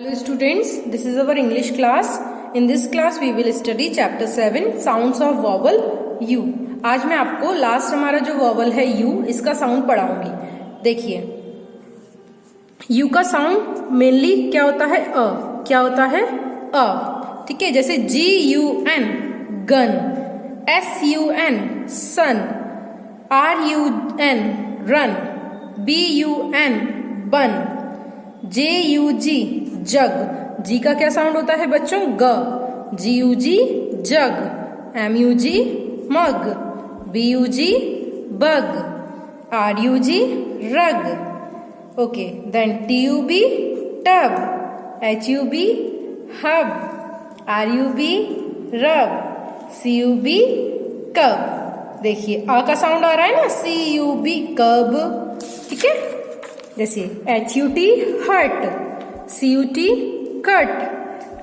Hello students, this is our English class. In this class we will study chapter 7 sounds of vowel U. आज मैं आपको last हमारा जो vowel है U इसका साउंड पढ़ाऊंगी. देखिए U का साउंड मेनली क्या होता है अ. क्या होता है अ. ठीक है, जैसे GUN gun, SUN sun, RUN run, BUN bun, JUG jug. G का क्या साउंड होता है बच्चों ग. GUG jug, MUG mug, BUG bug, RUG rug. Okay, then TUB tub, HUB hub, RUB rub, CUB कब. देखिए आ का साउंड आ रहा है ना, CUB कब. ठीक है, जैसे HUT हट, CUT कट,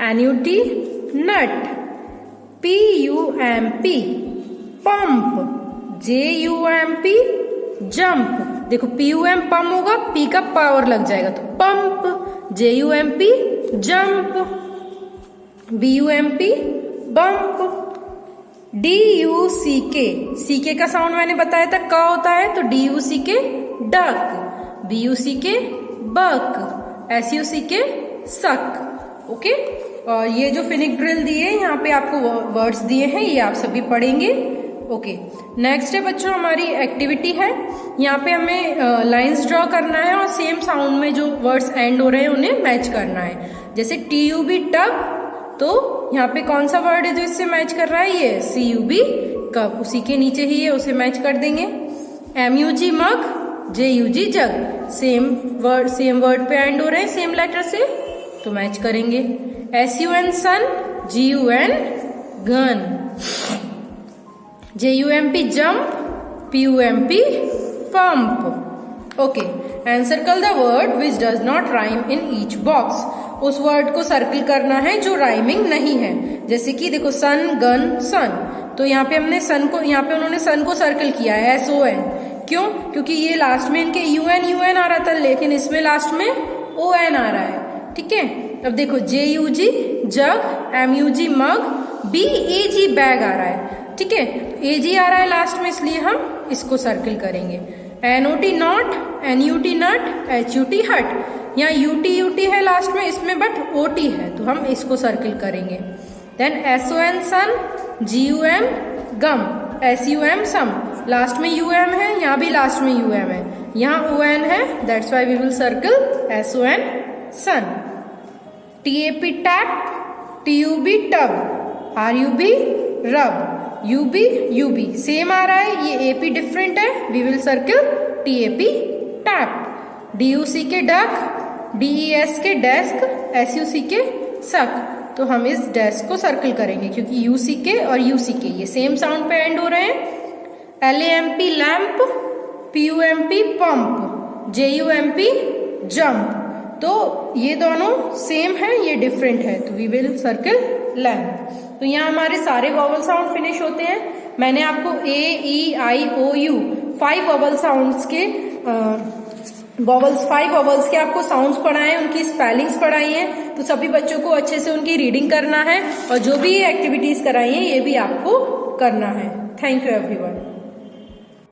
NUT नट, PUMP पंप, JUMP जंप. देखो PUM पम होगा, P का पावर लग जाएगा तो pump, JUMP jump, BUMP bump, DUCK. CK का साउंड मैंने बताया था क होता है तो DUCK डक, BUCK बक, SUCK सक. ओके, और ये जो फिनिक ड्रिल दिए यहाँ पे आपको वर्ड्स दिए हैं ये आप सभी पढ़ेंगे. ओके, नेक्स्ट है बच्चों हमारी एक्टिविटी है. यहाँ पे हमें लाइंस ड्रॉ करना है और सेम साउंड में जो वर्ड्स एंड हो रहे हैं उन्हें मैच करना है. जैसे TUB टब, तो यहाँ पे कौन सा वर्ड है जो इससे मैच कर रहा है, ये CUB कब. उसी के नीचे ही है उसे मैच कर देंगे. MUG मग, JUG जग. सेम वर्ड पे एंड हो रहे हैं सेम लेटर से तो मैच करेंगे. SUN sun, GUN gun, JUMP jump, PUMP pump. Okay, and circle the word which does not rhyme in each box. उस वर्ड को सर्किल करना है जो राइमिंग नहीं है. जैसे कि देखो सन गन सन, तो यहाँ पे हमने सन को, यहाँ पे उन्होंने सन को सर्किल किया है SON. क्यों? क्योंकि ये लास्ट में इनके UN आ रहा था लेकिन इसमें लास्ट में ON आ रहा है. ठीक है, अब देखो JUG जग, MUG मग, BAG बैग आ रहा है. ठीक है, AG आ रहा है लास्ट में इसलिए हम इसको सर्किल करेंगे. NOT not, NUT nut, HUT hut. यहाँ UT है लास्ट में इसमें बट OT है तो हम इसको सर्किल करेंगे. देन SON सन, GUM गम, SUM सम. लास्ट में UM है, यहाँ भी लास्ट में UM है, यहाँ ON है, that's why we will circle SON son. TAP tap, TUB tub, RUB rub, UB same आ रहा है, ये AP डिफरेंट है, we will circle TAP tap. DUCK duck, DESK desk, SUCK suck. तो हम इस डेस्क को सर्किल करेंगे क्योंकि UCK और UCK ये सेम साउंड पे एंड हो रहे हैं. LAMP lamp, PUMP pump, JUMP jump. तो ये दोनों सेम है, ये डिफरेंट है तो वी विल सर्किल लैम्प. तो यहाँ हमारे सारे वॉवल साउंड फिनिश होते हैं. मैंने आपको AEIOU 5 वॉवल साउंड्स के 5 वॉवल्स के आपको साउंड्स पढ़ाए हैं, उनकी स्पेलिंग्स पढ़ाई हैं. तो सभी बच्चों को अच्छे से उनकी रीडिंग करना है और जो भी एक्टिविटीज कराई हैं ये भी आपको करना है. Thank you everyone.